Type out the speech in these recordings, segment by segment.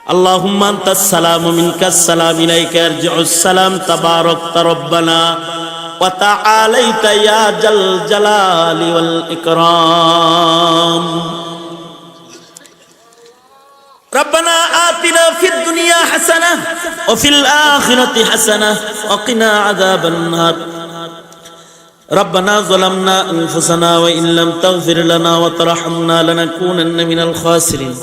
আল্লাহুম্মা আনতাস সালামু মিনকাস সালাম ইলাইকা ইয়ারজিউস সালাম তাবারাকতা রব্বানা ওয়া তাআলাইতা ইয়া জাল জালালি ওয়াল ইকরাম। ربنا آتنا في الدنيا حسنة وفي الآخرة حسنة وقنا عذاب النار ربنا ظلمنا أنفسنا وإن لم تغفر لنا وترحمنا لنكونن من الخاسرين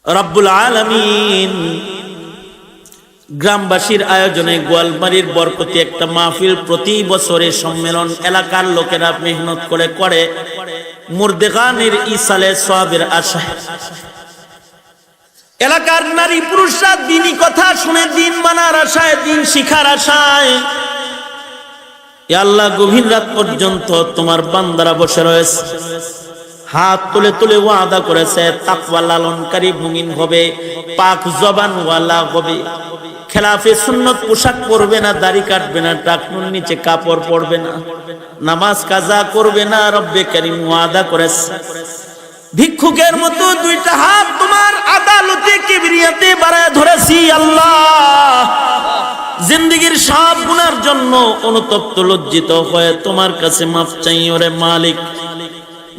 رب العالمين গ্রামবাসীর আয়োজনে গোয়ালমারির বরকতি একটা মাহফিল প্রতি বছরের সম্মেলন এলাকার লোকেরা মেহনত করে মুর্দেগানের ইসালে সওয়াবের আশায় এলাকার নারী পুরুষরা দ্বীনি কথা শুনে দিন মানার আশায় দিন শিখার আশায় ইয়া আল্লাহ গভীর রাত পর্যন্ত তোমার বান্দারা বসে রয়েছে, হাত তুলে তুলে ওয়াদা করেছে তাকওয়া লালনকারী মুমিন হবে, পাক জবানওয়ালা হবে, খেলাফে সুন্নত পোশাক পরবে না, দাড়ি কাটবে না, টাকনুর নিচে কাপড় পরবে না, নামাজ কাজা করবে না। রব্বে কারীম ওয়াদা করেছে। ভিক্ষুকের মতো দুইটা হাত তোমার আদালতে কিবরিয়াতে বাড়ায় ধরেছি আল্লাহ। জিন্দেগীর সব গুনার জন্য অনুতপ্ত লজ্জিত হয়ে তোমার কাছে মাফ চাই ওরে মালিক।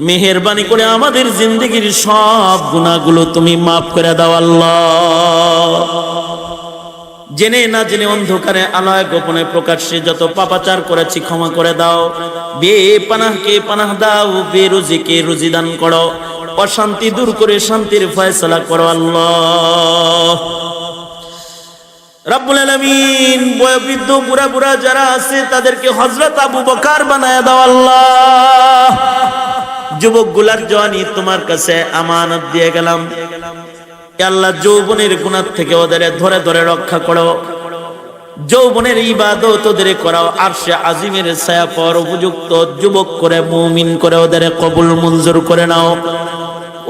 মেহেরবানি করে আমাদের জিন্দেগীর সব গুনাহগুলো তুমি মাফ করে দাও আল্লাহ। জেনে না জেনে অন্ধকারে আলোয় গোপনে প্রকাশ্যে যত পাপাচার করেছি ক্ষমা করে দাও। বেপানাহকে পানাহ দাও, বেরুজিকে রুজি দান করো, অশান্তি দূর করে শান্তির ফয়সালা করো আল্লাহ রাব্বুল আলামিন। বয়োবৃদ্ধ বুড়া বুড়া যারা আছে তাদেরকে হযরত আবু বকর বানায় দাও আল্লাহ। যুবক গুলার জওয়ানি তোমার কাছে আমানত দিয়ে গেলাম আল্লাহ। যৌবনের গুনাহ থেকে ওদের ধরে ধরে রক্ষা করো, যৌবনের ইবাদত ওদের করাও, আরশে আজিমের ছায়া পর উপযুক্ত যুবক করে মুমিন করে ওদের কবুল মঞ্জুর করে নাও।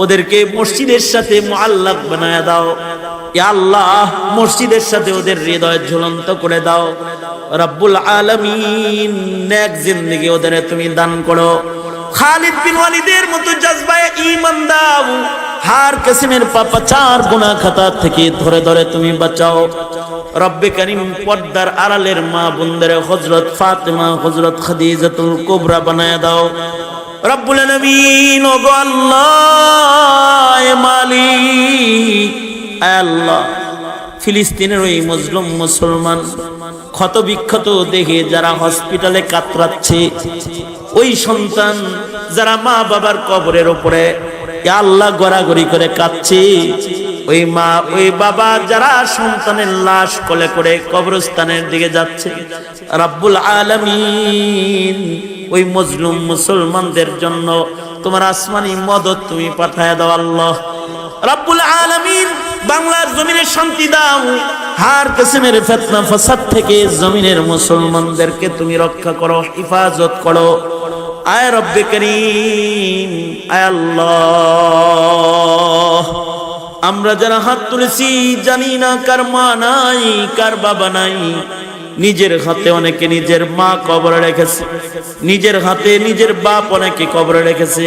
ওদেরকে মসজিদের সাথে মুআল্লাক বানায় দাও ইয়া আল্লাহ। মসজিদের সাথে ওদের হৃদয় ঝুলন্ত করে দাও রব্বুল আলামিন। নেক জিন্দেগি ওদের তুমি দান করো। খালিদ বিন ওয়ালিদের মতো জজবায়ে ঈমান দাও। হার কিসমের পাপাচার গুনাহ খাতা থেকে ধরে ধরে তুমি বাঁচাও রব্বে কারীম। পর্দার আড়ালের মা বোনদের হযরত ফাতেমা হযরত খাদিজাতুল কুবরা বানায় দাও রব্বুল আলামিন। ও গো আল্লাহ এ মালিক আল্লাহ, ফিলিস্তিনের ওই মজলুম মুসলমান ক্ষত বিক্ষত দেখে যারা হসপিটালে কাতরাচ্ছে, ওই সন্তান যারা মা বাবার কবরের উপরে আল্লাহ গড়াগড়ি করে কাঁদছে, ওই মা ওই বাবা যারা সন্তানের লাশ কোলে করে কবরস্থানের দিকে যাচ্ছে, রব্বুল আলামিন ওই মজলুম মুসলমানদের জন্য তোমার আসমানি মদদ তুমি পাঠায় দাও আল্লাহ রব্বুল আলামিন। বাংলার জমিনে শান্তি দাও। হার কিসমের ফিতনা ফাসাদ থেকে জমিনের মুসলমানদেরকে তুমি রক্ষা করো, হিফাজত করো আয় রব্বে কারীম আয় আল্লাহ। আমরা যারা হাত তুলেছি জানি না কার মা নাই কার বাবা নাই। নিজের হাতে অনেকে নিজের মা কবরে রেখেছে, নিজের হাতে নিজের বাপ অনেকে কবরে রেখেছে।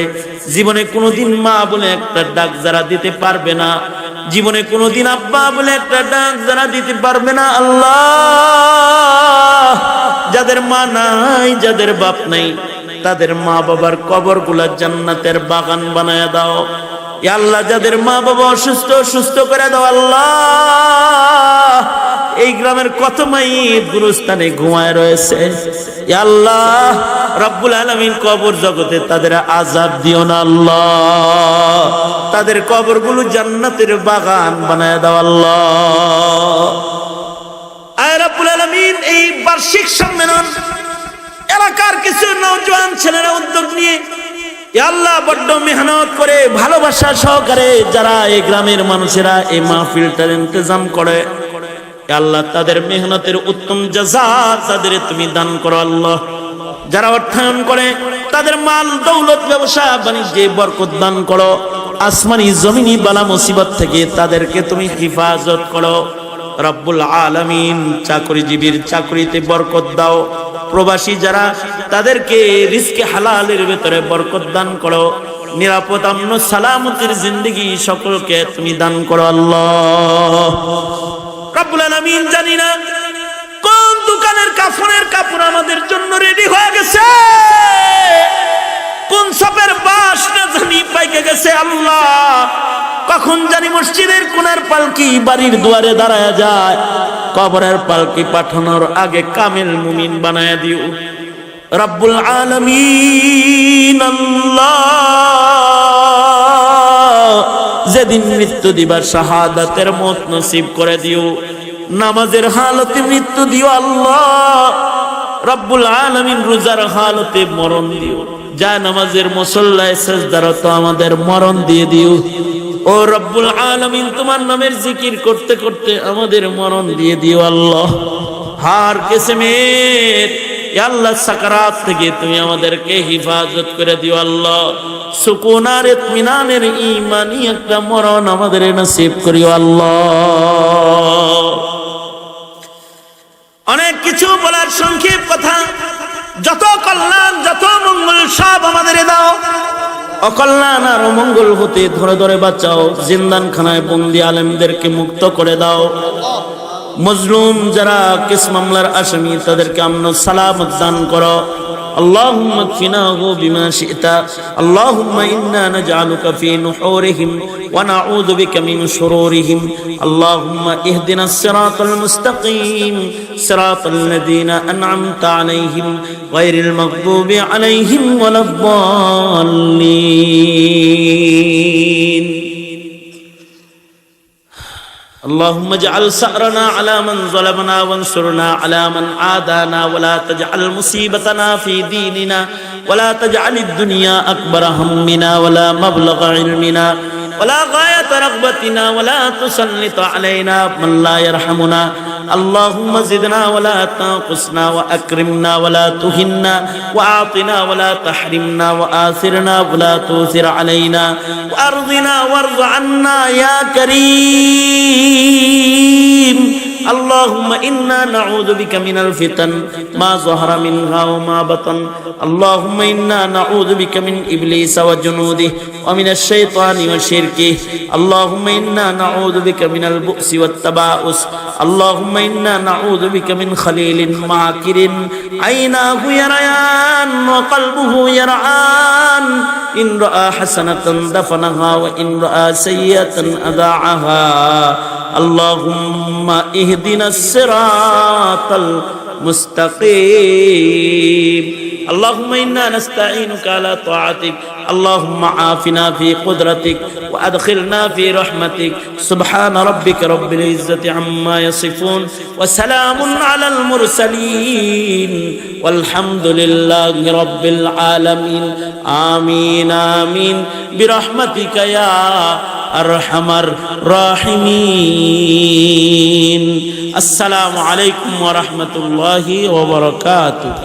জীবনে কোনোদিন মা বলে একটা ডাক যারা দিতে পারবে না, জীবনে কোনোদিন আব্বা বলে একটা ডাক যারা দিতে পারবে না আল্লাহ। যাদের মা নাই যাদের বাপ নাই তাদের মা বাবার কবরগুলা জান্নাতের বাগান বানায় দাও ইয়া আল্লাহ। যাদের মা বাবা অসুস্থ সুস্থ করে দাও আল্লাহ। এই গ্রামের কত মাইয়িত গুরুস্থানে ঘুমায় রয়েছে ইয়া আল্লাহ রব্বুল আলামিন। কবর জগতে তাদের আযাব দিও না আল্লাহ। তাদের কবরগুলো জান্নাতের বাগান বানায় দাও আল্লাহ আয় রব্বুল আলামিন। এই বার্ষিক সম্মেলন এলাকার কিছু নওজোয়ান ছেলেরা উদ্যোগ নিয়ে ইয়া আল্লাহ বড্ড মেহনত করে ভালোবাসা সহকারে যারা এই গ্রামের মানুষেরা এই মাহফিলটার ইন্তজাম করে ইয়া আল্লাহ, তাদের মেহনতের উত্তম জাযা তাদের তুমি দান করো আল্লাহ। যারা অর্থায়ন করে তাদের মাল দৌলত ব্যবসা বাণিজ্যে বরকত দান করো। আসমানি জমিনি বালা মুসিবত থেকে তাদেরকে তুমি হিফাজত করো রব্বুল আলামিন। চাকরিজীবীর চাকরিতে বরকত দাও। প্রবাসী যারা তাদেরকে রিজকে হালালের ভেতরে বরকত দান করো নিরাপদ আমন সালামতের জিন্দেগি সকলকে তুমি দান করো আল্লাহ রব্বুল আলামিন। জানি না কোন দোকানের কাফনের কাপড় আমাদের জন্য রেডি হয়ে গেছে, কোন সপের বাস না জানি পাইকে গেছে আল্লাহ। কখন জানি মসজিদের কোনার পালকি বাড়ির দুয়ারে দাঁড়ায় যায়, কবরের পালকি পাঠানোর আগে কামেল মুমিন বানায় দিও রব্বুল আলামিন। আল্লাহ যেদিন মৃত্যু দিবার শাহাদাতের মত নসিব করে দিও, নামাজের হালতে মৃত্যু দিও আল্লাহ রব্বুল আলামিন। রোজার হালতে মরণ দিও, যা নামাজের মুসল্লায় সিজদারত আমাদের মরণ দিয়ে দিও ও রব্বুল আলামিন। তোমার নামের জিকির করতে করতে আমাদের মরণ দিয়ে দিও আল্লাহ। হার কিসমের আল্লাহ সাকারাত থেকে তুমি আমাদেরকে হিফাজত করে দিও আল্লাহ। সুকুন আর ইতমিনানের ঈমানি একটা মরণ আমাদের নসিব করিও আল্লাহ। অনেক কিছু বলার সংক্ষেপ কথা, যত কল্যাণ যত মঙ্গল সব আমাদের দাও, অকল্যাণ আর অমঙ্গল হতে ধরে ধরে বাঁচাও। জিন্দানখানায় বন্দী আলেমদেরকে মুক্ত করে দাও। মজলুম যারা কেস মামলার আসামি তাদেরকে আমন সালামত দান করো। اللهم اكفناه بما شئت اللهم إنا نجعلك في نحورهم ونعوذ بك من شرورهم اللهم اهدنا الصراط المستقيم صراط الذين أنعمت عليهم غير المغضوب عليهم ولا الضالين اللهم اجعل ثأرنا على من ظلمنا وانصرنا على من عادانا ولا تجعل مصيبتنا في ديننا ولا تجعل الدنيا أكبر همنا ولا مبلغ علمنا ولا غاية رغبتنا ولا تسلط علينا من لا يرحمنا اللهم زدنا ولا تنقصنا وأكرمنا ولا تهنا وأعطنا ولا تحرمنا وآثرنا ولا تؤثر علينا وأرضنا وارض عنا يا كريم اللهم إنا نعوذ بك من الفتن ما ظهر منها وما بطن اللهم إنا نعوذ بك من إبليس وجنوده ومن الشيطان وشركه اللهم إنا نعوذ بك من البؤس والتباؤس اللهم إنا نعوذ بك من خليل ماكر عيناه يريان وقلبه يرعان إن رأى حسنة دفنها وإن رأى سيئة أذاعها اللهم اهدنا الصراط المستقيم اللهم إنا نستعينك على طاعتك اللهم عافنا في قدرتك وأدخلنا في رحمتك سبحان ربك رب العزة عما يصفون وسلام على المرسلين والحمد لله رب العالمين آمين آمين برحمتك يا أرحم الراحمين السلام عليكم ورحمة الله وبركاته